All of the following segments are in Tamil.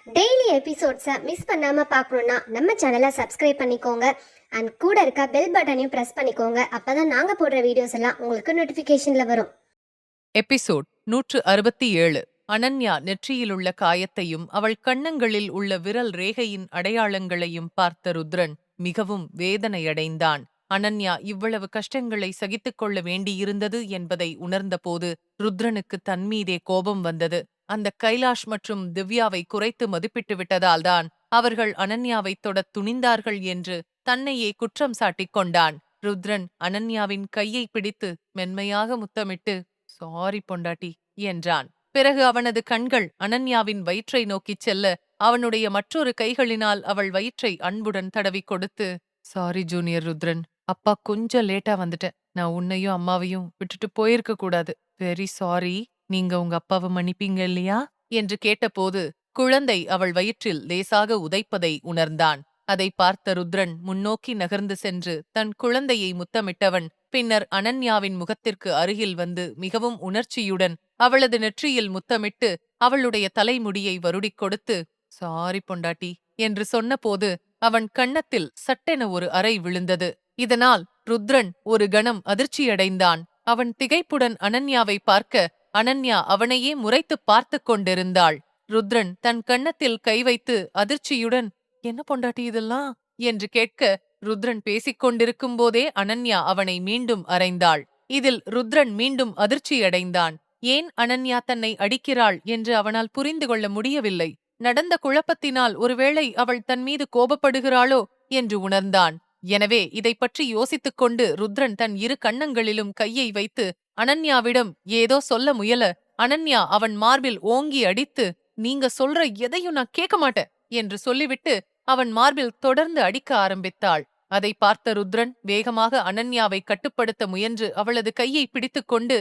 டெய்லி எபிசோட்ஸை மிஸ் பண்ணாம பார்க்கணுன்னா நம்ம சேனலை சப்ஸ்கிரைப் பண்ணிக்கோங்க. அண்ட் கூட இருக்க பெல் பட்டனையும் ப்ரெஸ் பண்ணிக்கோங்க. அப்பதான் நாங்க போடுற வீடியோஸ் எல்லாம் உங்களுக்கு நோட்டிஃபிகேஷன்ல வரும். எபிசோட் 167. அனன்யா நெற்றியிலுள்ள காயத்தையும் அவள் கன்னங்களில் உள்ள விரல் ரேகையின் அடையாளங்களையும் பார்த்த ருத்ரன் மிகவும் வேதனையடைந்தான். அனன்யா இவ்வளவு கஷ்டங்களை சகித்துக் கொள்ள வேண்டியிருந்தது என்பதை உணர்ந்தபோது ருத்ரனுக்கு தன்மீதே கோபம் வந்தது. அந்த கைலாஷ் மற்றும் திவ்யாவை குறைத்து மதிப்பிட்டு விட்டதால்தான் அவர்கள் அனன்யாவை தொடத் துணிந்தார்கள் என்று தன்னையே குற்றம் சாட்டிக் கொண்டான். ருத்ரன் அனன்யாவின் கையை பிடித்து மென்மையாக முத்தமிட்டு, சாரி பொண்டாட்டி என்றான். பிறகு அவனது கண்கள் அனன்யாவின் வயிற்றை நோக்கிச் செல்ல அவனுடைய மற்றொரு கைகளினால் அவள் வயிற்றை அன்புடன் தடவி கொடுத்து, சாரி ஜூனியர் ருத்ரன், அப்பா கொஞ்சம் லேட்டா வந்துட்டேன். நான் உன்னையும் அம்மாவையும் விட்டுட்டு போயிருக்க கூடாது. Very sorry. நீங்க உங்க அப்பாவை மன்னிப்பீங்க இல்லையா என்று கேட்டபோது குழந்தை அவள் வயிற்றில் லேசாக உதைப்பதை உணர்ந்தான். அதை பார்த்த ருத்ரன் முன்னோக்கி நகர்ந்து சென்று தன் குழந்தையை முத்தமிட்டவன் பின்னர் அனன்யாவின் முகத்திற்கு அருகில் வந்து மிகவும் உணர்ச்சியுடன் அவளது நெற்றியில் முத்தமிட்டு அவளுடைய தலைமுடியை வருடிக் கொடுத்து, சாரி பொண்டாட்டி என்று சொன்னபோது அவன் கன்னத்தில் சட்டென ஒரு அறை விழுந்தது. இதனால் ருத்ரன் ஒரு கணம் அதிர்ச்சியடைந்தான். அவன் திகைப்புடன் அனன்யாவை பார்க்க அனன்யா அவனையே முறைத்து பார்த்து கொண்டிருந்தாள். ருத்ரன் தன் கன்னத்தில் கை வைத்து அதிர்ச்சியுடன், என்ன பொண்டாட்டி இதெல்லாம் என்று கேட்க ருத்ரன் பேசிக் கொண்டிருக்கும் போதே அனன்யா அவனை மீண்டும் அறைந்தாள். இதில் ருத்ரன் மீண்டும் அதிர்ச்சியடைந்தான். ஏன் அனன்யா தன்னை அடிக்கிறாள் என்று அவனால் புரிந்து கொள்ள முடியவில்லை. நடந்த குழப்பத்தினால் ஒருவேளை அவள் தன் மீது கோபப்படுகிறாளோ என்று உணர்ந்தான். எனவே இதை பற்றி யோசித்துக் கொண்டு ருத்ரன் தன் இரு கன்னங்களிலும் கையை வைத்து அனன்யாவிடம் ஏதோ சொல்ல முயல அனன்யா அவன் மார்பில் ஓங்கி அடித்து, நீங்க சொல்ற எதையும் நான் கேட்க மாட்டேன் என்று சொல்லிவிட்டு அவன் மார்பில் தொடர்ந்து அடிக்க ஆரம்பித்தாள். அதை பார்த்த ருத்ரன் வேகமாக அனன்யாவை கட்டுப்படுத்த முயன்று அவளது கையை பிடித்துக்கொண்டு,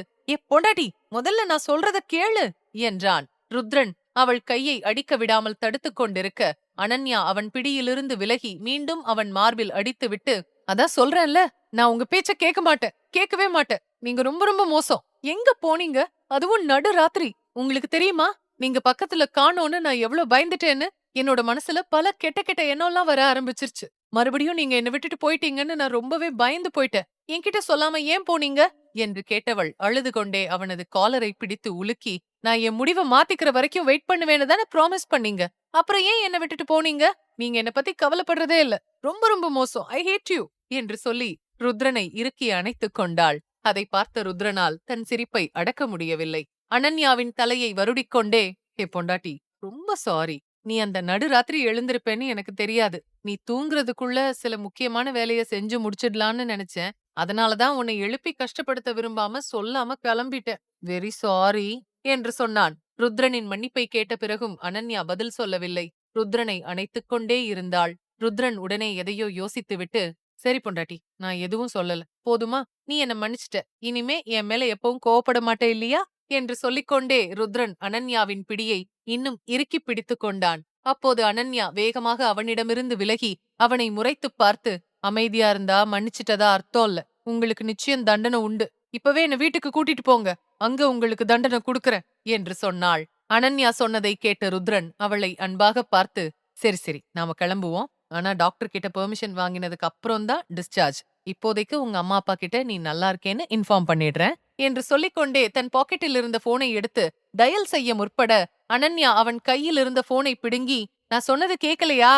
பொண்டாட்டி, முதல்ல நான் சொல்றத கேளு என்றான். ருத்ரன் அவள் கையை அடிக்க விடாமல் தடுத்துக் கொண்டிருக்க அனன்யா அவன் பிடியிலிருந்து விலகி மீண்டும் அவன் மார்பில் அடித்துவிட்டு, அதான் சொல்றேன்ல, நான் உங்க பேச்ச கேட்க மாட்டேன், கேட்கவே மாட்டேன். நீங்க ரொம்ப ரொம்ப மோசம். எங்க போனீங்க? அதுவும் நடு ராத்திரி. உங்களுக்கு தெரியுமா நீங்க பக்கத்துல காணோன்னு நான் எவ்வளவு பயந்துட்டேன்னு? என்னோட மனசுல பல கெட்ட கெட்ட எண்ணம்லாம் வர ஆரம்பிச்சிருச்சு. மறுபடியும் நீங்க என்ன விட்டுட்டு போயிட்டீங்கன்னு நான் ரொம்பவே பயந்து போயிட்டேன். என்கிட்ட சொல்லாம ஏன் போனீங்க என்று கேட்டவள் அழுது கொண்டே அவனது காலரை பிடித்து உலுக்கி, நான் என் முடிவை மாத்திக்கிற வரைக்கும் வெயிட் பண்ணுவேன்னு தானே ப்ராமிஸ் பண்ணீங்க. அப்புறம் ஏன் என்ன விட்டுட்டு போனீங்க? நீங்க என்ன பத்தி கவலைப்படுறதே இல்ல. ரொம்ப ரொம்ப மோசம். ஐ ஹேட் யூ என்று சொல்லி ருத்ரனை இறுக்கி அணைத்துக் கொண்டாள். அதை பார்த்த ருத்ரனால் தன் சிரிப்பை அடக்க முடியவில்லை. அனன்யாவின் தலையை வருடிக்கொண்டே, ஹே பொண்டாட்டி, ரொம்ப சாரி. நீ அந்த நடுராத்திரி எழுந்திருப்பேன்னு எனக்கு தெரியாது. நீ தூங்குறதுக்குள்ள சில முக்கியமான வேலைய செஞ்சு முடிச்சிடலான்னு நினைச்சேன். அதனாலதான் உன்னை எழுப்பி கஷ்டப்படுத்த விரும்பாம சொல்லாம கிளம்பிட்டேன். வெரி சாரி என்று சொன்னான். ருத்ரனின் மன்னிப்பை கேட்ட பிறகும் அனன்யா பதில் சொல்லவில்லை. ருத்ரனை அணைத்துக் கொண்டே இருந்தாள். ருத்ரன் உடனே எதையோ யோசித்துவிட்டு, சரி பொண்டாட்டி, நான் எதுவும் சொல்லல, போதுமா? நீ என்ன மன்னிச்சிட்ட. இனிமே என் மேல எப்பவும் கோவப்பட மாட்டே இல்லையா என்று சொல்லிக்கொண்டே ருத்ரன் அனன்யாவின் பிடியை இன்னும் இறுக்கி பிடித்துக் கொண்டான். அப்போது அனன்யா வேகமாக அவனிடமிருந்து விலகி அவனை முறைத்துப் பார்த்து, அமைதியா இருந்தா மன்னிச்சிட்டதா அர்த்தம் இல்ல. உங்களுக்கு நிச்சயம் தண்டனை உண்டு. இப்பவே என்ன வீட்டுக்கு கூட்டிட்டு போங்க. அங்க உங்களுக்கு தண்டனை குடுக்கறேன் என்று சொன்னாள். அனன்யா சொன்னதை கேட்ட ருத்ரன் அவளை அன்பாக பார்த்து, சரி சரி, நாம கிளம்புவோம். ஆனா டாக்டர் கிட்ட பெர்மிஷன் வாங்கினதுக்கு அப்புறம் தான் டிஸ்சார்ஜ். இப்போதைக்கு உங்க அம்மா அப்பா கிட்ட நீ நல்லா இருக்கேன்னு இன்ஃபார்ம் பண்ணிடுறேன் என்று சொல்லிக்கொண்டே தன் பாக்கெட்டில் இருந்த போனை எடுத்து டயல் செய்ய முற்பட அனன்யா அவன் கையில் இருந்த போனை பிடுங்கி, நான் சொன்னது கேக்கலையா?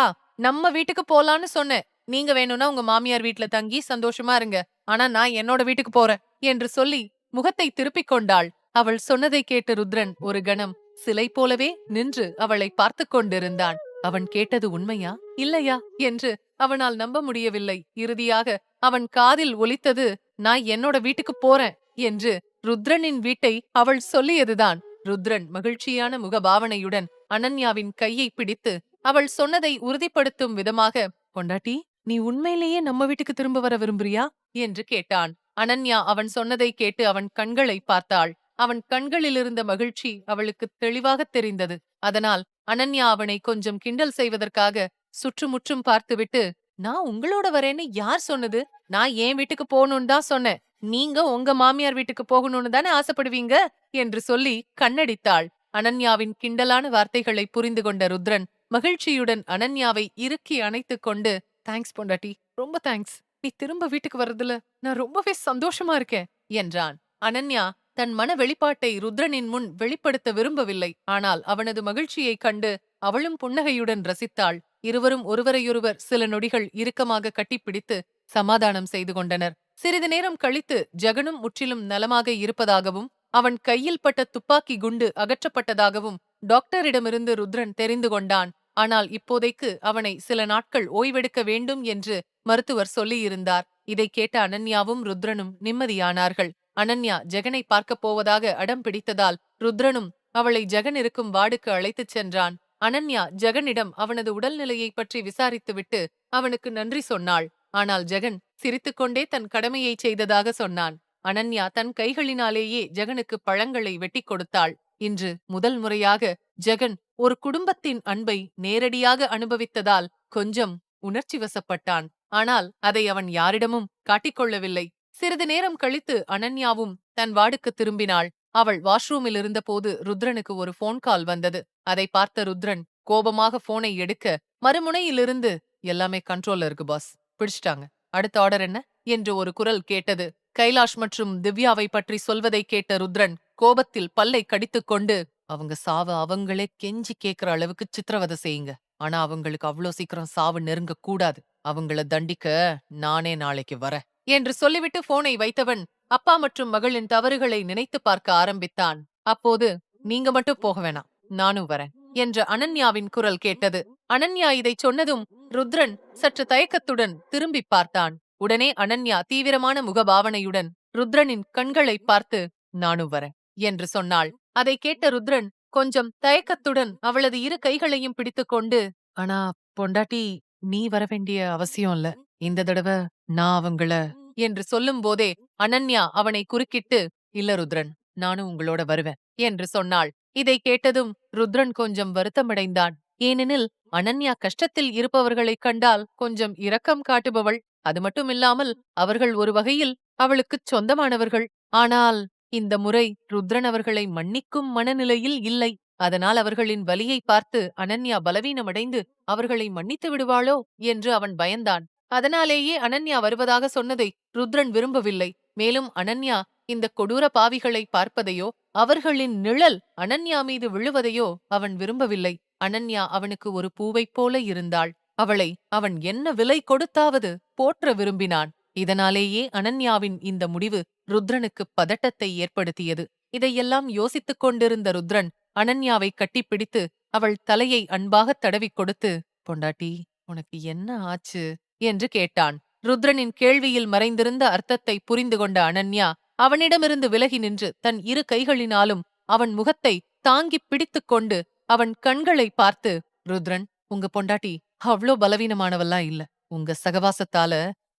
நம்ம வீட்டுக்கு போலான்னு சொன்னேன். நீங்க வேணும்னா உங்க மாமியார் வீட்ல தங்கி சந்தோஷமா இருங்க. ஆனா நான் என்னோட வீட்டுக்கு போறேன் என்று சொல்லி முகத்தை திருப்பிக் கொண்டாள். அவள் சொன்னதை கேட்ட ருத்ரன் ஒரு கணம் சிலை போலவே நின்று அவளை பார்த்து கொண்டிருந்தான். அவன் கேட்டது உண்மையா இல்லையா என்று அவனால் நம்ப முடியவில்லை. இறுதியாக அவன் காதில் ஒலித்தது, நான் என்னோட வீட்டுக்கு போறேன் என்று. ருத்ரனின் வீட்டை அவள் சொல்லியதுதான். ருத்ரன் மகிழ்ச்சியான முகபாவனையுடன் அனன்யாவின் கையை பிடித்து அவள் சொன்னதை உறுதிப்படுத்தும் விதமாக, பொண்டாட்டி, நீ உண்மையிலேயே நம்ம வீட்டுக்கு திரும்ப வர விரும்புறியா என்று கேட்டான். அனன்யா அவன் சொன்னதை கேட்டு அவன் கண்களை பார்த்தாள். அவன் கண்களிலிருந்த மகிழ்ச்சி அவளுக்கு தெளிவாக தெரிந்தது. அதனால் அனன்யா அவனை கொஞ்சம் கிண்டல் செய்வதற்காக சுற்றுமுற்றும் பார்த்துவிட்டு, நான் உங்களோட வரேன்னு யார் சொன்னது? நான் என் வீட்டுக்கு போகணும்னு தான் சொன்னேன். நீங்க உங்க மாமியார் வீட்டுக்கு போகணும்னு தானே ஆசைப்படுவீங்க என்று சொல்லி கண்ணடித்தாள். அனன்யாவின் கிண்டலான வார்த்தைகளை புரிந்து கொண்ட ருத்ரன் மகிழ்ச்சியுடன் அனன்யாவை இறுக்கி அணைத்துக் கொண்டு, தேங்க்ஸ் பொண்டாட்டி, ரொம்ப தேங்க்ஸ். நீ திரும்ப வீட்டுக்கு வர்றதுல நான் ரொம்பவே சந்தோஷமா இருக்கேன் என்றான். அனன்யா தன் மன வெளிப்பாட்டை ருத்ரனின் முன் வெளிப்படுத்த விரும்பவில்லை. ஆனால் அவனது மகிழ்ச்சியைக் கண்டு அவளும் புன்னகையுடன் ரசித்தாள். இருவரும் ஒருவரையொருவர் சில நொடிகள் இறுக்கமாக கட்டிப்பிடித்து சமாதானம் செய்து கொண்டனர். சிறிது நேரம் கழித்து ஜெகனும் முற்றிலும் நலமாக இருப்பதாகவும் அவன் கையில் பட்ட துப்பாக்கி குண்டு அகற்றப்பட்டதாகவும் டாக்டரிடமிருந்து ருத்ரன் தெரிந்து கொண்டான். ஆனால் இப்போதைக்கு அவனை சில நாட்கள் ஓய்வெடுக்க வேண்டும் என்று மருத்துவர் சொல்லியிருந்தார். இதை கேட்ட அனன்யாவும் ருத்ரனும் நிம்மதியானார்கள். அனன்யா ஜெகனை பார்க்கப் போவதாக அடம் பிடித்ததால் ருத்ரனும் அவளை ஜெகன் இருக்கும் வார்டுக்கு அழைத்துச் சென்றான். அனன்யா ஜெகனிடம் அவனது உடல்நிலையை பற்றி விசாரித்துவிட்டு அவனுக்கு நன்றி சொன்னாள். ஆனால் ஜெகன் சிரித்துக்கொண்டே தன் கடமையை செய்ததாக சொன்னான். அனன்யா தன் கைகளினாலேயே ஜெகனுக்கு பழங்களை வெட்டி கொடுத்தாள். இன்று முதல் முறையாக ஜெகன் ஒரு குடும்பத்தின் அன்பை நேரடியாக அனுபவித்ததால் கொஞ்சம் உணர்ச்சி வசப்பட்டான். ஆனால் அதை அவன் யாரிடமும் காட்டிக்கொள்ளவில்லை. சிறிது நேரம் கழித்து அனன்யாவும் தன் வார்டுக்கு திரும்பினாள். அவள் வாஷ்ரூமில் இருந்தபோது ருத்ரனுக்கு ஒரு போன் கால் வந்தது. அதை பார்த்த ருத்ரன் கோபமாக போனை எடுக்க, மறுமுனையிலிருந்து எல்லாமே கண்ட்ரோல்ல இருக்கு பாஸ், பிடிச்சிட்டாங்க, அடுத்த ஆர்டர் என்ன என்று ஒரு குரல் கேட்டது. கைலாஷ் மற்றும் திவ்யாவை பற்றி சொல்வதை கேட்ட ருத்ரன் கோபத்தில் பல்லை கடித்துக்கொண்டு, அவங்க சாவ அவங்களே கெஞ்சி கேட்கிற அளவுக்கு சித்திரவதை செய்யுங்க. ஆனா அவங்களுக்கு அவ்வளோ சீக்கிரம் சாவு நெருங்க கூடாது. அவங்கள தண்டிக்க நானே நாளைக்கு வரேன் என்று சொல்லிவிட்டு போனை வைத்தவன் அப்பா மற்றும் மகளின் தவறுகளை நினைத்து பார்க்க ஆரம்பித்தான். அப்போது, நீங்க மட்டும் போக வேணாம், நானும் வரேன் என்ற அனன்யாவின் குரல் கேட்டது. அனன்யா இதை சொன்னதும் ருத்ரன் சற்று தயக்கத்துடன் திரும்பி பார்த்தான். உடனே அனன்யா தீவிரமான முகபாவனையுடன் ருத்ரனின் கண்களை பார்த்து, நானும் வரேன் என்று சொன்னாள். அதை கேட்ட ருத்ரன் கொஞ்சம் தயக்கத்துடன் அவளது இரு கைகளையும் பிடித்துக்கொண்டு, ஆனா பொண்டாட்டி, நீ வரவேண்டிய அவசியம் இல்ல, இந்த தடவை நான் அவங்கள என்று சொல்லும் போதே அனன்யா அவனை குறுக்கிட்டு, இல்ல ருத்ரன், நானும் உங்களோட வருவேன் என்று சொன்னாள். இதை கேட்டதும் ருத்ரன் கொஞ்சம் வருத்தமடைந்தான். ஏனெனில் அனன்யா கஷ்டத்தில் இருப்பவர்களைக் கண்டால் கொஞ்சம் இரக்கம் காட்டுபவள். அது மட்டுமில்லாமல் அவர்கள் ஒரு வகையில் அவளுக்குச் சொந்தமானவர்கள். ஆனால் இந்த முறை ருத்ரன் அவர்களை மன்னிக்கும் மனநிலையில் இல்லை. அதனால் அவர்களின் வலியை பார்த்து அனன்யா பலவீனமடைந்து அவர்களை மன்னித்து விடுவாளோ என்று அவன் பயந்தான். அதனாலேயே அனன்யா வருவதாக சொன்னதை ருத்ரன் விரும்பவில்லை. மேலும் அனன்யா இந்த கொடூர பாவிகளை பார்ப்பதையோ அவர்களின் நிழல் அனன்யா மீது விழுவதையோ அவன் விரும்பவில்லை. அனன்யா அவனுக்கு ஒரு பூவைப் போல இருந்தாள். அவளை அவன் என்ன விலை கொடுத்தாவது போற்ற விரும்பினான். இதனாலேயே அனன்யாவின் இந்த முடிவு ருத்ரனுக்கு பதட்டத்தை ஏற்படுத்தியது. இதையெல்லாம் யோசித்துக் கொண்டிருந்த ருத்ரன் அனன்யாவை கட்டிப்பிடித்து அவள் தலையை அன்பாகத் தடவிக் கொடுத்து, பொண்டாட்டி, உனக்கு என்ன ஆச்சு என்று கேட்டான். ருத்ரனின் கேள்வியில் மறைந்திருந்த அர்த்தத்தை புரிந்து கொண்ட அனன்யா அவனிடமிருந்து விலகி நின்று தன் இரு கைகளினாலும் அவன் முகத்தை தாங்கிப் பிடித்துக் கொண்டு அவன் கண்களை பார்த்து, ருத்ரன், உங்க பொண்டாட்டி அவ்ளோ பலவீனமானவெல்லாம் இல்ல, உங்க சகவாசத்தால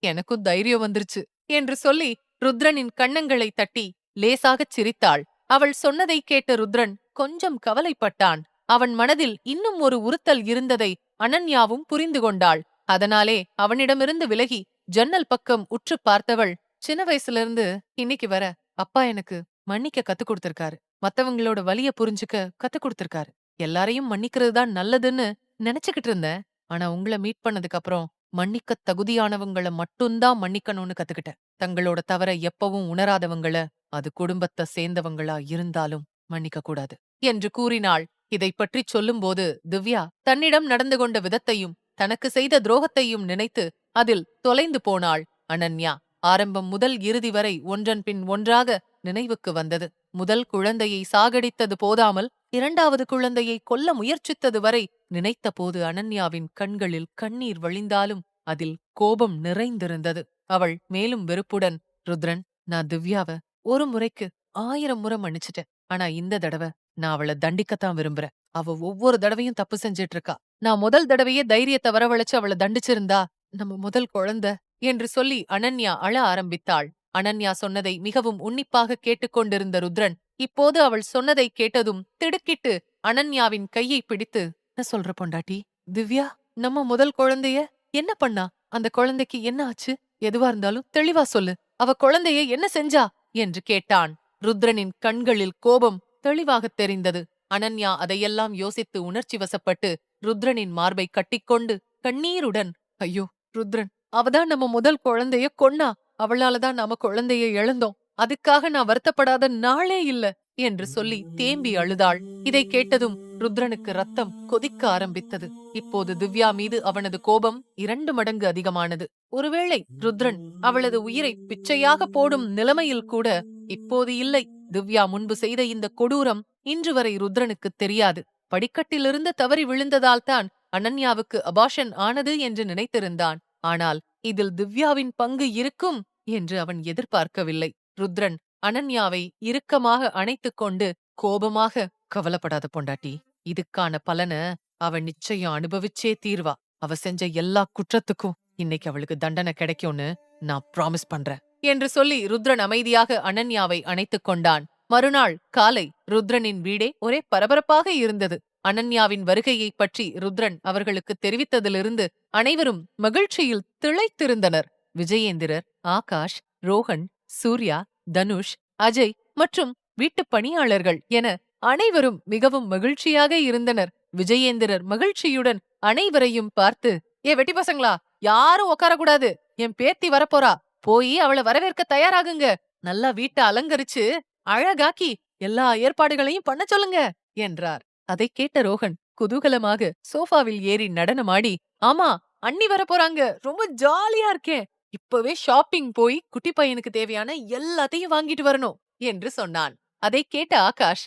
எனக்கும் தைரியம் வந்துருச்சு என்று சொல்லி ருத்ரனின் கன்னங்களை தட்டி லேசாகச் சிரித்தாள். அவள் சொன்னதை கேட்ட ருத்ரன் கொஞ்சம் கவலைப்பட்டான். அவன் மனதில் இன்னும் ஒரு உறுத்தல் இருந்ததை அனன்யாவும் புரிந்து கொண்டாள். அதனாலே அவனிடமிருந்து விலகி ஜன்னல் பக்கம் உற்று பார்த்தவள், சின்ன வயசுல இருந்து இன்னைக்கு வர அப்பா எனக்கு மன்னிக்க கத்துக் கொடுத்திருக்காரு, மத்தவங்களோட வலிய புரிஞ்சுக்க கத்துக் கொடுத்திருக்காரு. எல்லாரையும் மன்னிக்கிறது தான் நல்லதுன்னு நினைச்சுக்கிட்டு இருந்தேன். ஆனா உங்கள மீட் பண்ணதுக்கு அப்புறம் மன்னிக்க தகுதியானவங்கள மட்டும்தான் மன்னிக்கணும்னு கத்துக்கிட்டேன். தங்களோட தவற எப்பவும் உணராதவங்கள, அது குடும்பத்தை சேர்ந்தவங்களா இருந்தாலும் மன்னிக்க கூடாது என்று கூறினாள். இதைப் பற்றிச் சொல்லும்போது திவ்யா தன்னிடம் நடந்து கொண்ட விதத்தையும் தனக்கு செய்த துரோகத்தையும் நினைத்து அதில் தொலைந்து போனாள். அனன்யா ஆரம்பம் முதல் இறுதி வரை ஒன்றன் பின் ஒன்றாக நினைவுக்கு வந்தது. முதல் குழந்தையை சாகடித்தது போதாமல் இரண்டாவது குழந்தையை கொல்ல முயற்சித்தது வரை நினைத்தபோது அனன்யாவின் கண்களில் கண்ணீர் வழிந்தாலும் அதில் கோபம் நிறைந்திருந்தது. அவள் மேலும் வெறுப்புடன், ருத்ரன், நான் திவ்யாவ ஒரு முறைக்கு 1000 முறை மன்னிச்சிட்டேன். ஆனா இந்த தடவை நான் அவளை தண்டிக்கத்தான் விரும்புறேன். அவ ஒவ்வொரு தடவையும் தப்பு செஞ்சிட்டு இருக்கா. நான் முதல் தடவையே தைரியத்தை வரவழைச்சு அவளை தண்டிச்சிருந்தா நம்ம முதல் குழந்தை என்று சொல்லி அனன்யா அழ ஆரம்பித்தாள். அனன்யா சொன்னதை மிகவும் உன்னிப்பாக கேட்டுக்கொண்டிருந்த ருத்ரன் இப்போது அவள் சொன்னதை கேட்டதும் திடுக்கிட்டு அனன்யாவின் கையை பிடித்து, என்ன சொல்ற பொண்டாட்டி? திவ்யா நம்ம முதல் குழந்தைய என்ன பண்ணா? அந்த குழந்தைக்கு என்ன ஆச்சு? எதுவா இருந்தாலும் தெளிவா சொல்லு. அவ குழந்தைய என்ன செஞ்சா என்று கேட்டான். ருத்ரனின் கண்களில் கோபம் தெளிவாகத் தெரிந்தது. அனன்யா அதையெல்லாம் யோசித்து உணர்ச்சி வசப்பட்டு ருத்ரனின் மார்பை கட்டிக்கொண்டு கண்ணீருடன், ஐயோ ருத்ரன், அவதான் நம்ம முதல் குழந்தைய கொன்னா, அவளாலதான் நாம குழந்தைய இழந்தோம், அதுக்காக நான் வருத்தப்படாத நாளே இல்ல என்று சொல்லி தேம்பி அழுதாள். இதை கேட்டதும் ருத்ரனுக்கு ரத்தம் கொதிக்க ஆரம்பித்தது. இப்போது திவ்யா மீது அவனது கோபம் 2 மடங்கு அதிகமானது. ஒருவேளை ருத்ரன் அவளது உயிரை பிச்சையாக போடும் நிலைமையில் கூட இப்போது இல்லை. திவ்யா முன்பு செய்த இந்த கொடூரம் இன்று வரை ருத்ரனுக்கு தெரியாது. படிக்கட்டிலிருந்து தவறி விழுந்ததால்தான் அனன்யாவுக்கு அபாஷன் ஆனது என்று நினைத்திருந்தான். ஆனால் இதில் திவ்யாவின் பங்கு இருக்கும் என்று அவன் எதிர்பார்க்கவில்லை. ருத்ரன் அனன்யாவை இறுக்கமாக அணைத்துக் கொண்டு கோபமாக, கவலைப்படாத பொண்டாட்டி, இதுக்கான பலன அவ நிச்சயம் அனுபவிச்சே தீர்வா. அவ செஞ்ச எல்லா குற்றத்துக்கும் இன்னைக்கு அவளுக்கு தண்டனை கிடைக்கும்னு நான் ப்ராமிஸ் பண்றேன் என்று சொல்லி ருத்ரன் அமைதியாக அனன்யாவை அணைத்துக் கொண்டான். மறுநாள் காலை ருத்ரனின் வீடே ஒரே பரபரப்பாக இருந்தது. அனன்யாவின் வருகையைப் பற்றி ருத்ரன் அவர்களுக்கு தெரிவித்ததிலிருந்து அனைவரும் மகிழ்ச்சியில் திளைத்திருந்தனர். விஜயேந்திரர், ஆகாஷ், ரோஹன், சூர்யா, தனுஷ், அஜய் மற்றும் வீட்டுப் பணியாளர்கள் என அனைவரும் மிகவும் மகிழ்ச்சியாக இருந்தனர். விஜயேந்திரர் மகிழ்ச்சியுடன் அனைவரையும் பார்த்து, ஏ வெட்டி பசங்களா, யாரும் உட்காரக்கூடாது, என் பேத்தி வரப்போறா, போய் அவளை வரவேற்க தயாராகுங்க, நல்லா வீட்டை அலங்கரிச்சு அழகாக்கி எல்லா ஏற்பாடுகளையும் பண்ண சொல்லுங்க என்றார். அதை கேட்ட ரோஹன் குதூகலமாக சோஃபாவில் ஏறி நடனமாடி, ஆமா அண்ணி வரப்போறாங்க, ரொம்ப ஜாலியா இருக்கேன், இப்பவே ஷாப்பிங் போய் குட்டி பையனுக்கு தேவையான எல்லாத்தையும் வாங்கிட்டு வரணும் என்று சொன்னான். அதை கேட்ட ஆகாஷ்,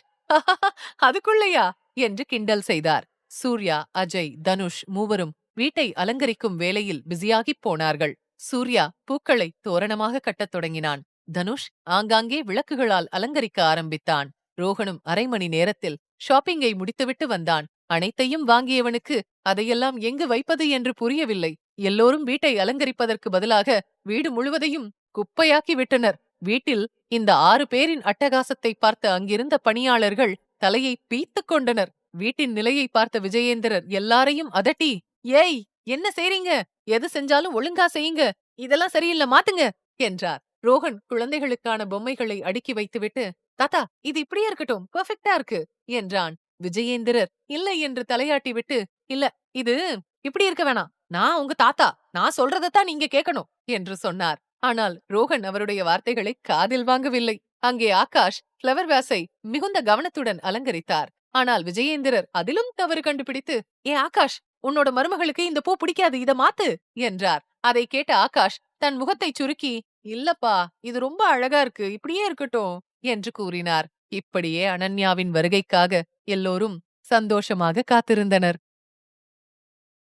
அதுக்குள்ளையா என்று கிண்டல் செய்தார். சூர்யா, அஜய், தனுஷ் மூவரும் வீட்டை அலங்கரிக்கும் வேலையில் பிஸியாகிப் போனார்கள். சூர்யா பூக்களை தோரணமாக கட்டத் தொடங்கினான். தனுஷ் ஆங்காங்கே விளக்குகளால் அலங்கரிக்க ஆரம்பித்தான். ரோஹனும் 1/2 மணி நேரத்தில் ஷாப்பிங்கை முடித்துவிட்டு வந்தான். அனைத்தையும் வாங்கியவனுக்கு அதையெல்லாம் எங்கு வைப்பது என்று புரியவில்லை. எல்லோரும் வீட்டை அலங்கரிப்பதற்கு பதிலாக வீடு முழுவதையும் குப்பையாக்கி விட்டனர். வீட்டில் இந்த 6 பேரின் அட்டகாசத்தை பார்த்த அங்கிருந்த பணியாளர்கள் தலையை பீத்துக் கொண்டனர். வீட்டின் நிலையை பார்த்த விஜயேந்திரர் எல்லாரையும் அதட்டி, ஏய், என்ன செய்றீங்க? எது செஞ்சாலும் ஒழுங்கா செய்யுங்க, இதெல்லாம் சரியில்லை, மாத்துங்க என்றார். ரோஹன் குழந்தைகளுக்கான பொம்மைகளை அடுக்கி வைத்துவிட்டு, தாத்தா இது இப்படியே இருக்கட்டும், பெர்ஃபெக்ட்டா இருக்கு என்றான். விஜயேந்திரர் இல்லை என்று தலையாட்டி விட்டு, இல்ல, இது இப்படி இருக்க வேணாம், நான் உங்க தாத்தா, நான் சொல்றதைத்தான் நீங்க கேட்கணும் என்று சொன்னார். ஆனால் ரோஹன் அவருடைய வார்த்தைகளை காதில் வாங்கவில்லை. அங்கே ஆகாஷ் ஃப்ளவர் வேஸை மிகுந்த கவனத்துடன் அலங்கரித்தார். ஆனால் விஜயேந்திரர் அதிலும் தவறு கண்டுபிடித்து, ஏ ஆகாஷ், உன்னோட மருமகளுக்கு இந்த பூ பிடிக்காது, இத மாத்து என்றார். அதை கேட்ட ஆகாஷ் தன் முகத்தை சுருக்கி, இல்லப்பா, இது ரொம்ப அழகா இருக்கு, இப்படியே இருக்கட்டும் என்று கூறினார். இப்படியே அனன்யாவின் வருகைக்காக எல்லோரும் சந்தோஷமாக காத்திருந்தனர்.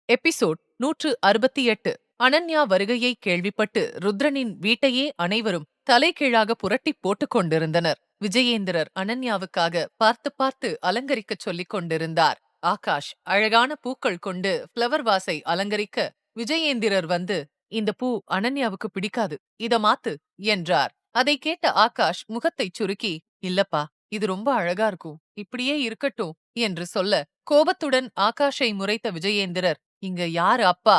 எபிசோட் 168. அனன்யா வருகையை கேள்விப்பட்டு ருத்ரனின் வீட்டையே அனைவரும் தலைகீழாக புரட்டிப் போட்டுக் கொண்டிருந்தனர். விஜயேந்திரர் அனன்யாவுக்காக பார்த்து பார்த்து அலங்கரிக்கச் சொல்லிக் கொண்டிருந்தார். ஆகாஷ் அழகான பூக்கள் கொண்டு ஃப்ளவர் வாஸை அலங்கரிக்க விஜயேந்திரர் வந்து, இந்த பூ அனன்யாவுக்கு பிடிக்காது, இத மாத்து என்றார். அதை கேட்ட ஆகாஷ் முகத்தைச் சுருக்கி, இல்லப்பா, இது ரொம்ப அழகா இருக்கும், இப்படியே இருக்கட்டும் என்று சொல்ல, கோபத்துடன் ஆகாஷை முறைத்த விஜயேந்திரர், இங்க யாரு அப்பா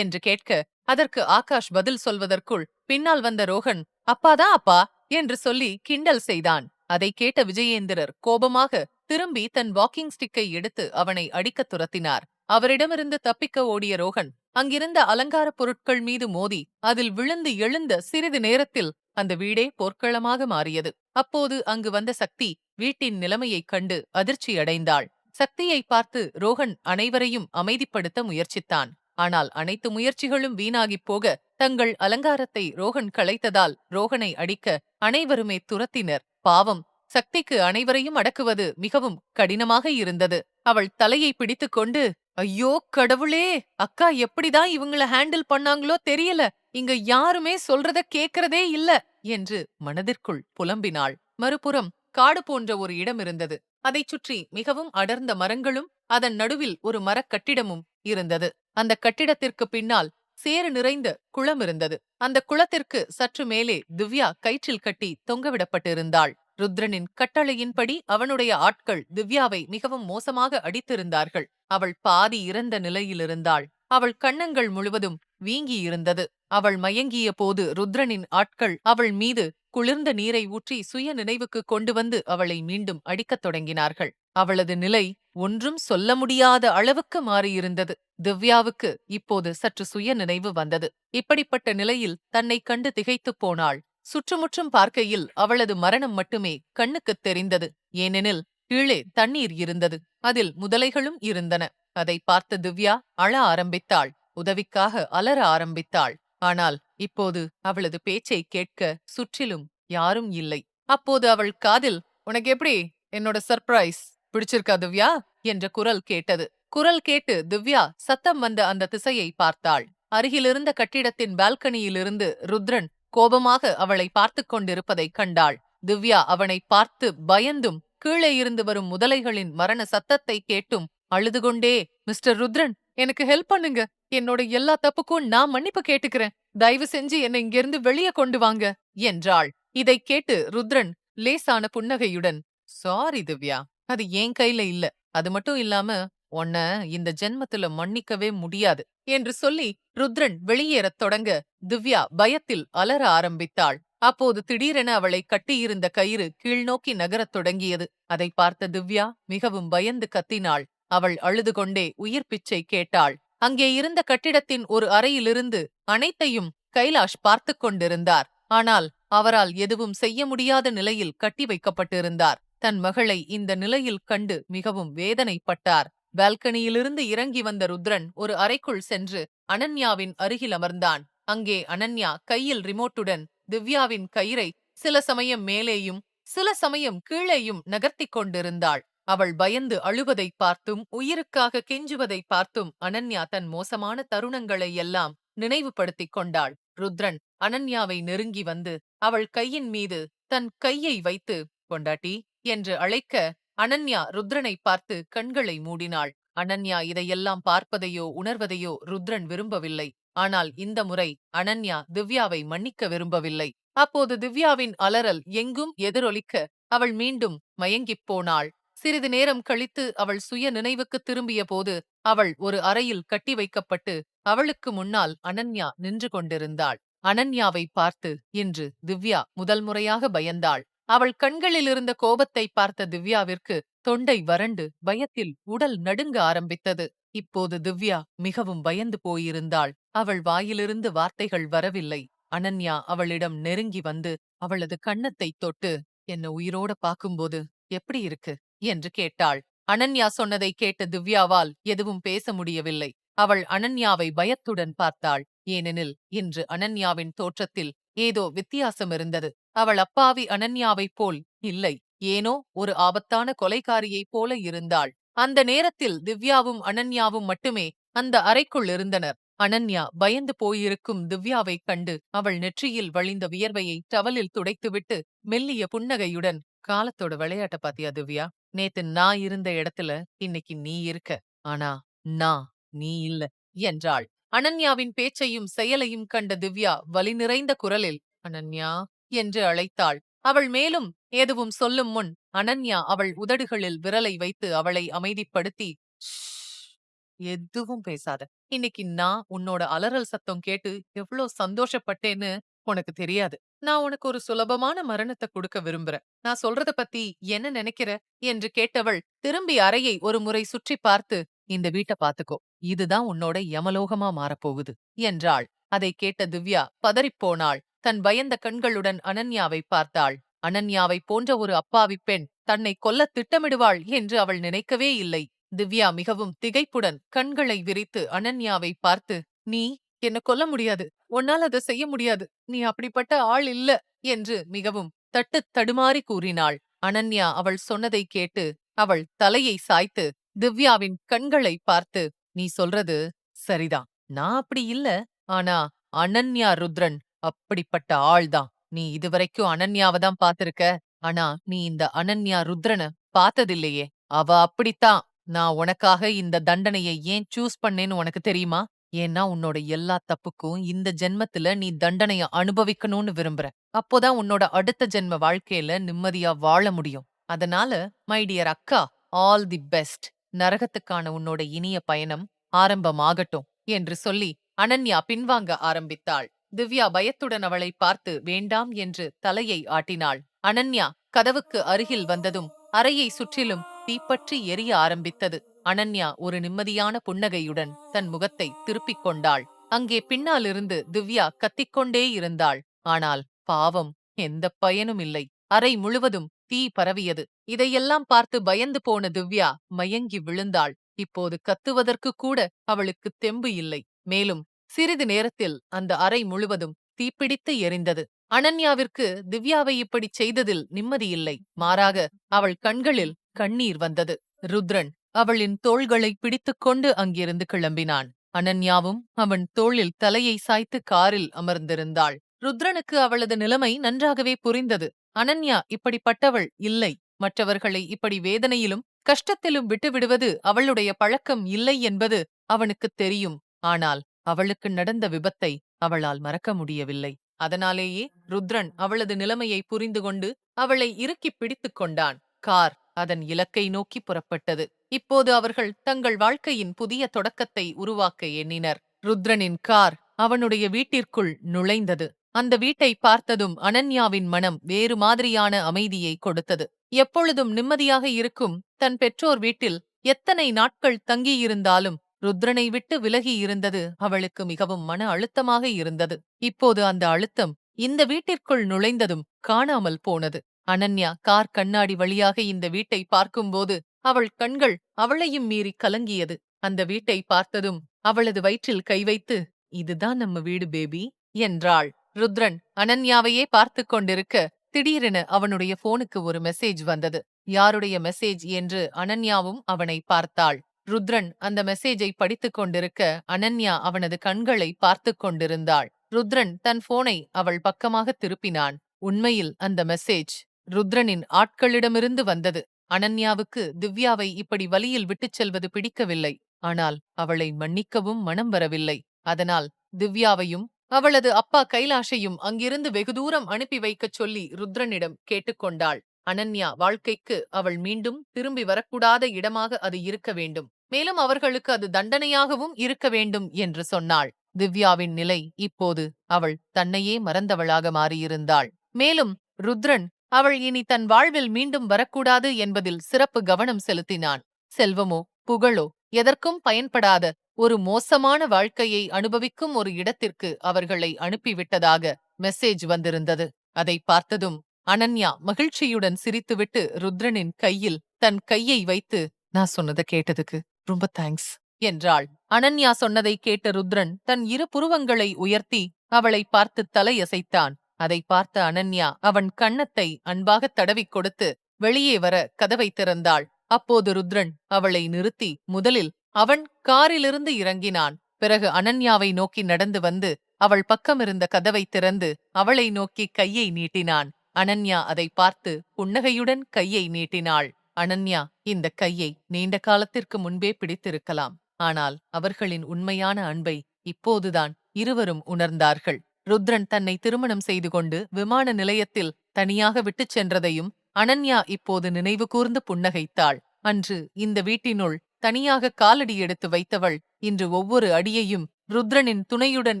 என்று கேட்க, அதற்கு ஆகாஷ் பதில் சொல்வதற்குள் பின்னால் வந்த ரோஹன், அப்பாதான் அப்பா என்று சொல்லி கிண்டல் செய்தான். அதை கேட்ட விஜயேந்திரர் கோபமாக திரும்பி தன் வாக்கிங் ஸ்டிக்கை எடுத்து அவனை அடிக்கத் துரத்தினார். அவரிடமிருந்து தப்பிக்க ஓடிய ரோஹன் அங்கிருந்த அலங்கார பொருட்கள் மீது மோதி அதில் விழுந்து எழுந்த சிறிது நேரத்தில் அந்த வீடே போர்க்களமாக மாறியது. அப்போது அங்கு வந்த சக்தி வீட்டின் நிலைமையைக் கண்டு அதிர்ச்சியடைந்தாள். சக்தியை பார்த்து ரோஹன் அனைவரையும் அமைதிப்படுத்த முயற்சித்தான். ஆனால் அனைத்து முயற்சிகளும் வீணாகிப் போக தங்கள் அலங்காரத்தை ரோஹன் களைத்ததால் ரோஹனை அடிக்க அனைவருமே துரத்தினர். பாவம், சக்திக்கு அனைவரையும் அடக்குவது மிகவும் கடினமாக இருந்தது. அவள் தலையை பிடித்துக் கொண்டு, ஐயோ கடவுளே, அக்கா எப்படிதான் இவங்கள ஹேண்டில் பண்ணாங்களோ தெரியல, இங்க யாருமே சொல்றத கேக்குறதே இல்ல என்று மனதிற்குள் புலம்பினாள். மறுபுறம் காடு போன்ற ஒரு இடம் இருந்தது. அதைச் சுற்றி மிகவும் அடர்ந்த மரங்களும் அதன் நடுவில் ஒரு மரக் கட்டிடமும் இருந்தது. அந்த கட்டிடத்திற்கு பின்னால் சேறு நிறைந்த குளம் இருந்தது. அந்த குளத்திற்கு சற்று மேலே திவ்யா கயிற்றில் கட்டி தொங்கவிடப்பட்டிருந்தாள். ருத்ரனின் கட்டளையின்படி அவனுடைய ஆட்கள் திவ்யாவை மிகவும் மோசமாக அடித்திருந்தார்கள். அவள் பாதி இறந்த நிலையிலிருந்தாள். அவள் கன்னங்கள் முழுவதும் வீங்கியிருந்தது. அவள் மயங்கிய போது ருத்ரனின் ஆட்கள் அவள் மீது குளிர்ந்த நீரை ஊற்றி சுய நினைவுக்கு கொண்டு வந்து அவளை மீண்டும் அடிக்கத் தொடங்கினார்கள். அவளது நிலை ஒன்றும் சொல்ல முடியாத அளவுக்கு மாறியிருந்தது. திவ்யாவுக்கு இப்போது சற்று சுய நினைவு வந்தது. இப்படிப்பட்ட நிலையில் தன்னை கண்டு திகைத்துப் போனாள். சுற்றுமுற்றும் பார்க்கையில் அவளது மரணம் மட்டுமே கண்ணுக்குத் தெரிந்தது. ஏனெனில் கீழே தண்ணீர் இருந்தது. அதில் முதலைகளும் இருந்தன. அதை பார்த்த திவ்யா அழ ஆரம்பித்தாள். உதவிக்காக அலற ஆரம்பித்தாள். ஆனால் இப்போது அவளது பேச்சை கேட்க சுற்றிலும் யாரும் இல்லை. அப்போது அவள் காதில், "உனக்கு எப்படி என்னோட சர்ப்ரைஸ் பிடிச்சிருக்கா திவ்யா?" என்ற குரல் கேட்டது. குரல் கேட்டு திவ்யா சத்தம் வந்த அந்த திசையை பார்த்தாள். அருகிலிருந்த கட்டிடத்தின் பால்கனியிலிருந்து ருத்ரன் கோபமாக அவளை பார்த்துக் கொண்டிருப்பதைக் கண்டாள். திவ்யா அவனை பார்த்து பயந்தும் கீழே இருந்து வரும் முதலைகளின் மரண சத்தத்தை கேட்டும் அழுது கொண்டே, "மிஸ்டர் ருத்ரன், எனக்கு ஹெல்ப் பண்ணுங்க. என்னோட எல்லா தப்புக்கும் நான் மன்னிப்பு கேட்டுக்கிறேன். தயவு செஞ்சு என்னை இங்கிருந்து வெளியே கொண்டு வாங்க" என்றாள். இதைக் கேட்டு ருத்ரன் லேசான புன்னகையுடன், "சாரி திவ்யா, அது என் கையில இல்ல. அது மட்டும் இல்லாம உன்ன இந்த ஜென்மத்துல மன்னிக்கவே முடியாது" என்று சொல்லி ருத்ரன் வெளியேறத் தொடங்க திவ்யா பயத்தில் அலற ஆரம்பித்தாள். அப்போது திடீரென அவளை கட்டியிருந்த கயிறு கீழ்நோக்கி நகரத் தொடங்கியது. அதை பார்த்த திவ்யா மிகவும் பயந்து கத்தினாள். அவள் அழுது கொண்டே உயிர் பிச்சை கேட்டாள். அங்கே இருந்த கட்டிடத்தின் ஒரு அறையிலிருந்து அனைத்தையும் கைலாஷ் பார்த்துக் கொண்டிருந்தார். ஆனால் அவரால் எதுவும் செய்ய முடியாத நிலையில் கட்டி வைக்கப்பட்டிருந்தார். தன் மகளை இந்த நிலையில் கண்டு மிகவும் வேதனைப்பட்டார். பால்கனியிலிருந்து இறங்கி வந்த ருத்ரன் ஒரு அறைக்குள் சென்று அனன்யாவின் அருகில் அமர்ந்தான். அங்கே அனன்யா கையில் ரிமோட்டுடன் திவ்யாவின் கயிறை சில சமயம் மேலேயும் சில சமயம் கீழேயும் நகர்த்திக் கொண்டிருந்தாள். அவள் பயந்து அழுவதை பார்த்தும் உயிருக்காக கெஞ்சுவதை பார்த்தும் அனன்யா தன் மோசமான தருணங்களை எல்லாம் நினைவுபடுத்திக் கொண்டாள். ருத்ரன் அனன்யாவை நெருங்கி வந்து அவள் கையின் மீது தன் கையை வைத்து, "பொண்டாட்டி" என்று அழைக்க அனன்யா ருத்ரனை பார்த்து கண்களை மூடினாள். அனன்யா இதையெல்லாம் பார்ப்பதையோ உணர்வதையோ ருத்ரன் விரும்பவில்லை. ஆனால் இந்த முறை அனன்யா திவ்யாவை மன்னிக்க விரும்பவில்லை. அப்போது திவ்யாவின் அலறல் எங்கும் எதிரொலிக்க அவள் மீண்டும் மயங்கிப் போனாள். சிறிது நேரம் கழித்து அவள் சுய நினைவுக்கு திரும்பிய போது அவள் ஒரு அறையில் கட்டி வைக்கப்பட்டு அவளுக்கு முன்னால் அனன்யா நின்று கொண்டிருந்தாள். அனன்யாவை பார்த்து இன்று திவ்யா முதல் முறையாக பயந்தாள். அவள் கண்களில் இருந்த கோபத்தை பார்த்த திவ்யாவிற்கு தொண்டை வறண்டு பயத்தில் உடல் நடுங்க ஆரம்பித்தது. இப்போது திவ்யா மிகவும் பயந்து போயிருந்தாள். அவள் வாயிலிருந்து வார்த்தைகள் வரவில்லை. அனன்யா அவளிடம் நெருங்கி வந்து அவளது கன்னத்தை தொட்டு, "என்ன உயிரோட பாக்கும்போது எப்படி இருக்கு?" என்று கேட்டாள். அனன்யா சொன்னதை கேட்ட திவ்யாவால் எதுவும் பேச முடியவில்லை. அவள் அனன்யாவை பயத்துடன் பார்த்தாள். ஏனெனில் இன்று அனன்யாவின் தோற்றத்தில் ஏதோ வித்தியாசம் இருந்தது. அவள் அப்பாவி அனன்யாவைப் போல் இல்லை. ஏனோ ஒரு ஆபத்தான கொலைகாரியைப் போல இருந்தாள். அந்த நேரத்தில் திவ்யாவும் அனன்யாவும் மட்டுமே அந்த அறைக்குள் இருந்தனர். அனன்யா பயந்து போயிருக்கும் திவ்யாவைக் கண்டு அவள் நெற்றியில் வழிந்த வியர்வையை டவலில் துடைத்துவிட்டு மெல்லிய புன்னகையுடன், "காலத்தோட விளையாட்ட பாத்தியா திவ்யா? நேத்து நான் இருந்த இடத்துல இன்னைக்கு நீ இருக்க. ஆனா நான் நீ இல்ல" என்றாள். அனன்யாவின் பேச்சையும் செயலையும் கண்ட திவ்யா வலி நிறைந்த குரலில், "அனன்யா" என்று அழைத்தாள். அவள் மேலும் எதுவும் சொல்லும் முன் அனன்யா அவள் உதடுகளில் விரலை வைத்து அவளை அமைதிப்படுத்தி, "ஷ், எதுவும் பேசாத. இன்னைக்கு நான் உன்னோட அலறல் சத்தம் கேட்டு எவ்ளோ சந்தோஷப்பட்டேன்னு உனக்கு தெரியாது. நான் உனக்கு ஒரு சுலபமான மரணத்தை கொடுக்க விரும்புறேன். நான் சொல்றத பத்தி என்ன நினைக்கிற?" என்று கேட்டவள் திரும்பி அறையை ஒரு முறை சுற்றி பார்த்து, "இந்த வீட்டை பாத்துக்கோ. இதுதான் உன்னோட யமலோகமா மாறப்போகுது" என்றாள். அதை கேட்ட திவ்யா பதறிப்போனாள். தன் பயந்த கண்களுடன் அனன்யாவை பார்த்தாள். அனன்யாவை போன்ற ஒரு அப்பாவி பெண் தன்னை கொல்ல திட்டமிடுவாள் என்று அவள் நினைக்கவே இல்லை. திவ்யா மிகவும் திகைப்புடன் கண்களை விரித்து அனன்யாவை பார்த்து, "நீ என்ன கொல்ல முடியாது. உன்னால் அதை செய்ய முடியாது. நீ அப்படிப்பட்ட ஆள் இல்ல" என்று மிகவும் தட்டுத் தடுமாறி கூறினாள். அனன்யா அவள் சொன்னதை கேட்டு அவள் தலையை சாய்த்து திவ்யாவின் கண்களை பார்த்து, "நீ சொல்றது சரிதான். நான் அப்படி இல்ல. ஆனா அனன்யா ருத்ரன் அப்படிப்பட்ட ஆள்தான். நீ இதுவரைக்கும் அனன்யாவை தான் பாத்திருக்க. ஆனா நீ இந்த அனன்யா ருத்ரன பார்த்ததில்லையே. அவ அப்படித்தான். நான் உனக்காக இந்த தண்டனையை ஏன் சூஸ் பண்ணேன்னு உனக்கு தெரியுமா? ஏன்னா உன்னோட எல்லா தப்புக்கும் இந்த ஜென்மத்துல நீ தண்டனைய அனுபவிக்கணும்னு விரும்புற. அப்போதான் உன்னோட அடுத்த ஜென்ம வாழ்க்கையில நிம்மதியா வாழ முடியும். அதனால மை டியர் அக்கா, ஆல் தி பெஸ்ட். நரகத்துக்கான உன்னோட இனிய பயணம் ஆரம்பமாகட்டும்" என்று சொல்லி அனன்யா பின்வாங்க ஆரம்பித்தாள். திவ்யா பயத்துடன் அவளை பார்த்து வேண்டாம் என்று தலையை ஆட்டினாள். அனன்யா கதவுக்கு அருகில் வந்ததும் அறையை சுற்றிலும் தீப்பற்றி எரிய ஆரம்பித்தது. அனன்யா ஒரு நிம்மதியான புன்னகையுடன் தன் முகத்தை திருப்பிக் கொண்டாள். அங்கே பின்னாலிருந்து திவ்யா கத்திக்கொண்டே இருந்தாள். ஆனால் பாவம், எந்த பயனும் இல்லை. அறை முழுவதும் தீ பரவியது. இதையெல்லாம் பார்த்து பயந்து போன திவ்யா மயங்கி விழுந்தாள். இப்போது கத்துவதற்கு கூட அவளுக்கு தெம்பு இல்லை. மேலும் சிறிது நேரத்தில் அந்த அறை முழுவதும் தீப்பிடித்து எரிந்தது. அனன்யாவிற்கு திவ்யாவை இப்படி செய்ததில் நிம்மதியில்லை. மாறாக அவள் கண்களில் கண்ணீர் வந்தது. ருத்ரன் அவளின் தோள்களை பிடித்துக்கொண்டு அங்கிருந்து கிளம்பினான். அனன்யாவும் அவன் தோளில் தலையை சாய்த்து காரில் அமர்ந்திருந்தாள். ருத்ரனுக்கு அவளது நிலைமை நன்றாகவே புரிந்தது. அனன்யா இப்படிப்பட்டவள் இல்லை. மற்றவர்களை இப்படி வேதனையிலும் கஷ்டத்திலும் விட்டுவிடுவது அவளுடைய பழக்கம் இல்லை என்பது அவனுக்குத் தெரியும். ஆனால் அவளுக்கு நடந்த விபத்தை அவளால் மறக்க முடியவில்லை. அதனாலேயே ருத்ரன் அவளது நிலைமையை புரிந்து கொண்டு அவளை இறுக்கிப் பிடித்துக் கொண்டான். கார் அதன் இலக்கை நோக்கி புறப்பட்டது. இப்போது அவர்கள் தங்கள் வாழ்க்கையின் புதிய தொடக்கத்தை உருவாக்க எண்ணினர். ருத்ரனின் கார் அவனுடைய வீட்டிற்குள் நுழைந்தது. அந்த வீட்டை பார்த்ததும் அனன்யாவின் மனம் வேறு மாதிரியான அமைதியை கொடுத்தது. எப்பொழுதும் நிம்மதியாக இருக்கும் தன் பெற்றோர் வீட்டில் எத்தனை நாட்கள் தங்கியிருந்தாலும் ருத்ரனை விட்டு விலகி இருந்தது அவளுக்கு மிகவும் மன அழுத்தமாக இருந்தது. இப்போது அந்த அழுத்தம் இந்த வீட்டிற்குள் நுழைந்ததும் காணாமல் போனது. அனன்யா கார் கண்ணாடி வழியாக இந்த வீட்டை பார்க்கும்போது அவள் கண்கள் அவளையும் மீறி கலங்கியது. அந்த வீட்டை பார்த்ததும் அவளது வயிற்றில் கை வைத்து, "இதுதான் நம்ம வீடு பேபி" என்றாள். ருத்ரன் அனன்யாவையே பார்த்து கொண்டிருக்க திடீரென அவனுடைய போனுக்கு ஒரு மெசேஜ் வந்தது. யாருடைய மெசேஜ் என்று அனன்யாவும் அவனை பார்த்தாள். ருத்ரன் அந்த மெசேஜை படித்துக் கொண்டிருக்க அனன்யா அவனது கண்களை பார்த்துக் கொண்டிருந்தாள். ருத்ரன் தன் போனை அவள் பக்கமாக திருப்பினான். உண்மையில் அந்த மெசேஜ் ருத்ரனின் ஆட்களிடமிருந்து வந்தது. அனன்யாவுக்கு திவ்யாவை இப்படி வலியில் விட்டுச் செல்வது பிடிக்கவில்லை. ஆனால் அவளை மன்னிக்கவும் மனம் வரவில்லை. அதனால் திவ்யாவையும் அவளது அப்பா கைலாஷையும் அங்கிருந்து வெகு தூரம் அனுப்பி வைக்கச் சொல்லி ருத்ரனிடம் கேட்டுக்கொண்டாள். அனன்யா வாழ்க்கைக்கு அவள் மீண்டும் திரும்பி வரக்கூடாத இடமாக அது இருக்க வேண்டும். மேலும் அவர்களுக்கு அது தண்டனையாகவும் இருக்க வேண்டும் என்று சொன்னாள். திவ்யாவின் நிலை இப்போது அவள் தன்னையே மறந்தவளாக மாறியிருந்தாள். மேலும் ருத்ரன் அவள் இனி தன் வாழ்வில் மீண்டும் வரக்கூடாது என்பதில் சிறப்பு கவனம் செலுத்தினான். செல்வமோ புகழோ எதற்கும் பயன்படாத ஒரு மோசமான வாழ்க்கையை அனுபவிக்கும் ஒரு இடத்திற்கு அவர்களை அனுப்பிவிட்டதாக மெசேஜ் வந்திருந்தது. அதை பார்த்ததும் அனன்யா மகிழ்ச்சியுடன் சிரித்துவிட்டு ருத்ரனின் கையில் தன் கையை வைத்து, "நான் சொன்னதை கேட்டதுக்கு ரொம்ப தேங்க்ஸ்" என்றாள். அனன்யா சொன்னதை கேட்ட ருத்ரன் தன் இரு புருவங்களை உயர்த்தி அவளை பார்த்து தலையசைத்தான். அதை பார்த்த அனன்யா அவன் கன்னத்தை அன்பாக தடவிக் கொடுத்து வெளியே வர கதவை திறந்தாள். அப்போது ருத்ரன் அவளை நிறுத்தி முதலில் அவன் காரிலிருந்து இறங்கினான். பிறகு அனன்யாவை நோக்கி நடந்து வந்து அவள் பக்கமிருந்த கதவை திறந்து அவளை நோக்கி கையை நீட்டினான். அனன்யா அதை பார்த்து புன்னகையுடன் கையை நீட்டினாள். அனன்யா இந்த கையை நீண்ட காலத்திற்கு முன்பே பிடித்திருக்கலாம். ஆனால் அவர்களின் உண்மையான அன்பை இப்போதுதான் இருவரும் உணர்ந்தார்கள். ருத்ரன் தன்னை திருமணம் செய்து கொண்டு விமான நிலையத்தில் தனியாக விட்டுச் சென்றதையும் அனன்யா இப்போது நினைவு கூர்ந்து புன்னகைத்தாள். அன்று இந்த வீட்டினுள் தனியாக காலடி எடுத்து வைத்தவள் இன்று ஒவ்வொரு அடியையும் ருத்ரனின் துணையுடன்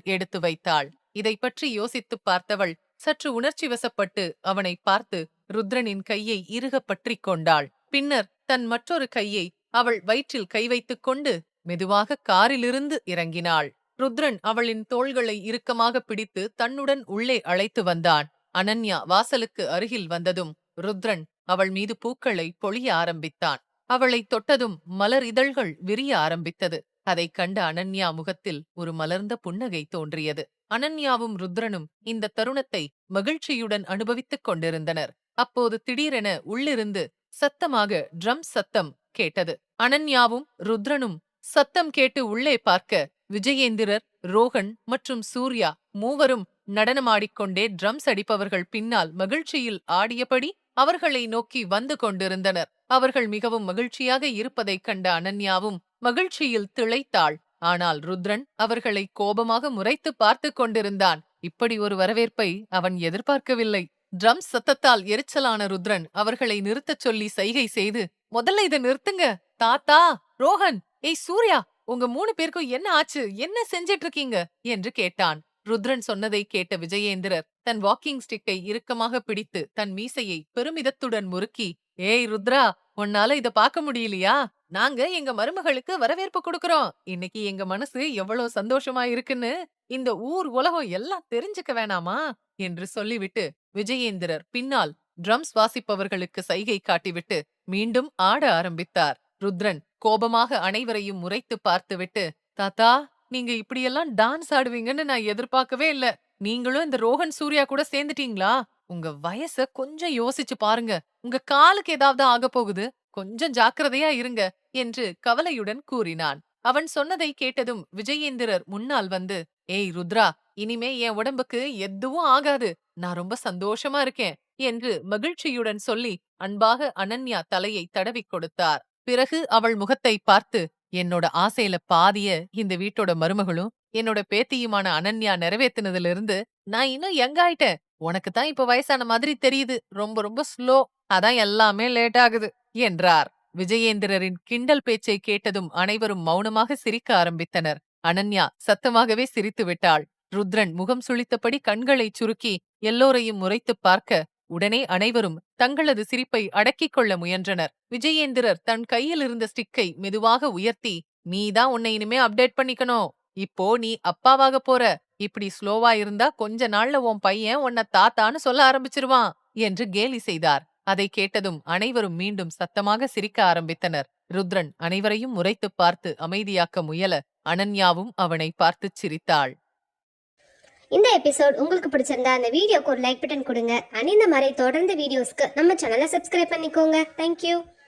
எடுத்து வைத்தாள். இதை பற்றி யோசித்துப் பார்த்தவள் சற்று உணர்ச்சி வசப்பட்டு அவனை பார்த்து ருத்ரனின் கையை இறுகப் பற்றிக் கொண்டாள். பின்னர் தன் மற்றொரு கையை அவள் வயிற்றில் கை வைத்துக் கொண்டு மெதுவாக காரிலிருந்து இறங்கினாள். ருத்ரன் அவளின் தோள்களை இறுக்கமாக பிடித்து தன்னுடன் உள்ளே அழைத்து வந்தான். அனன்யா வாசலுக்கு அருகில் வந்ததும் ருத்ரன் அவள் மீது பூக்களை பொழிய ஆரம்பித்தான். அவளை தொட்டதும் மலர் இதழ்கள் விரிய ஆரம்பித்தது. அதைக் கண்ட அனன்யா முகத்தில் ஒரு மலர்ந்த புன்னகை தோன்றியது. அனன்யாவும் ருத்ரனும் இந்த தருணத்தை மகிழ்ச்சியுடன் அனுபவித்துக் கொண்டிருந்தனர். அப்போது திடீரென உள்ளிருந்து சத்தமாக ட்ரம் சத்தம் கேட்டது. அனன்யாவும் ருத்ரனும் சத்தம் கேட்டு உள்ளே பார்க்க விஜயேந்திரர், ரோகன் மற்றும் சூர்யா மூவரும் நடனமாடிக்கொண்டே ட்ரம்ஸ் அடிப்பவர்கள் பின்னால் மகிழ்ச்சியில் ஆடியபடி அவர்களை நோக்கி வந்து கொண்டிருந்தனர். அவர்கள் மிகவும் மகிழ்ச்சியாக இருப்பதைக் கண்ட அனன்யாவும் மகிழ்ச்சியில் திளைத்தாள். ஆனால் ருத்ரன் அவர்களை கோபமாக முறைத்து பார்த்து கொண்டிருந்தான். இப்படி ஒரு வரவேற்பை அவன் எதிர்பார்க்கவில்லை. ட்ரம்ஸ் சத்தத்தால் எரிச்சலான ருத்ரன் அவர்களை நிறுத்தச் சொல்லி சைகை செய்து, "முதல்ல இதை நிறுத்துங்க. தாத்தா, ரோஹன், ஏய் சூர்யா, உங்க 3 பேருக்கும் என்ன ஆச்சு? என்ன செஞ்சிட்டு இருக்கீங்க?" என்று கேட்டான். ருத்ரன் சொன்னதை கேட்ட விஜயேந்திரர் தன் வாக்கிங் ஸ்டிக்கை இறுக்கமாக பிடித்து தன் மீசையை பெருமிதத்துடன் முறுக்கி, ஏய் ருத்ரா, உன்னால இத பாக்க முடியலையா? நாங்க எங்க மருமகளுக்கு வரவேற்பு குடுக்கறோம். இன்னைக்கு எங்க மனசு எவ்வளவு சந்தோஷமா இருக்குன்னு இந்த ஊர் உலகம் எல்லாம் தெரிஞ்சுக்க வேணாமா? என்று சொல்லிவிட்டு விஜயேந்திரர் பின்னால் ட்ரம்ஸ் வாசிப்பவர்களுக்கு சைகை காட்டிவிட்டு மீண்டும் ஆட ஆரம்பித்தார். ருத்ரன் கோபமாக அனைவரையும் முறைத்து பார்த்துவிட்டு, தாத்தா, நீங்க இப்படியெல்லாம் டான்ஸ் ஆடுவீங்கன்னு நான் எதிர்பார்க்கவே இல்ல. நீங்களும் இந்த ரோஹன் சூர்யா கூட சேர்ந்துட்டீங்களா? உங்க வயச கொஞ்சம் யோசிச்சு பாருங்க. உங்க காலுக்கு ஏதாவது ஆகப் போகுது. கொஞ்சம் ஜாக்கிரதையா இருங்க என்று கவலையுடன் கூறினான். அவன் சொன்னதை கேட்டதும் விஜயேந்திரர் முன்னால் வந்து, ஏய் ருத்ரா, இனிமே என் உடம்புக்கு எதுவும் ஆகாது. நான் ரொம்ப சந்தோஷமா இருக்கேன் என்று மகிழ்ச்சியுடன் சொல்லி அன்பாக அனன்யா தலையை தடவிக் கொடுத்தார். பிறகு அவள் முகத்தை பார்த்து, என்னோட ஆசையில பாதிய இந்த வீட்டோட மருமகளும் என்னோட பேத்தியுமான அனன்யா நிறைவேத்தினதுல இருந்து நான் இன்னும் யங் ஆயிட்டேன். உனக்கு தான் இப்ப வயசான மாதிரி தெரியுது. ரொம்ப ரொம்ப ஸ்லோ. அதான் எல்லாமே லேட் ஆகுது என்றார். விஜயேந்திரரின் கிண்டல் பேச்சை கேட்டதும் அனைவரும் மௌனமாக சிரிக்க ஆரம்பித்தனர். அனன்யா சத்தமாகவே சிரித்து விட்டாள். ருத்ரன் முகம் சுளித்தபடி கண்களை சுருக்கி எல்லோரையும் முறைத்துப் பார்க்க உடனே அனைவரும் தங்களது சிரிப்பை அடக்கிக் கொள்ள முயன்றனர். விஜயேந்திரர் தன் கையில் இருந்த ஸ்டிக்கை மெதுவாக உயர்த்தி, நீதான் உன்னை இனிமே அப்டேட் பண்ணிக்கணும். இப்போ நீ அப்பாவாக போற. இப்படி ஸ்லோவா இருந்தா கொஞ்ச நாள்ல உன் பையன் உன்னை தாத்தான்னு சொல்ல ஆரம்பிச்சிருவான் என்று கேலி செய்தார். அதை கேட்டதும் அனைவரும் மீண்டும் சத்தமாக சிரிக்க ஆரம்பித்தனர். ருத்ரன் அனைவரையும் முறைத்துப் பார்த்து அமைதியாக்க முயல அனன்யாவும் அவனை பார்த்துச் சிரித்தாள். இந்த எபிசோட் உங்களுக்கு பிடிச்சிருந்தா அந்த வீடியோக்கு ஒரு லைக் பட்டன் கொடுங்க. அண்ட் இந்த மாதிரி தொடர்ந்து வீடியோஸ்க்கு நம்ம சேனலை சப்ஸ்கிரைப் பண்ணிக்கோங்க. தேங்க்யூ.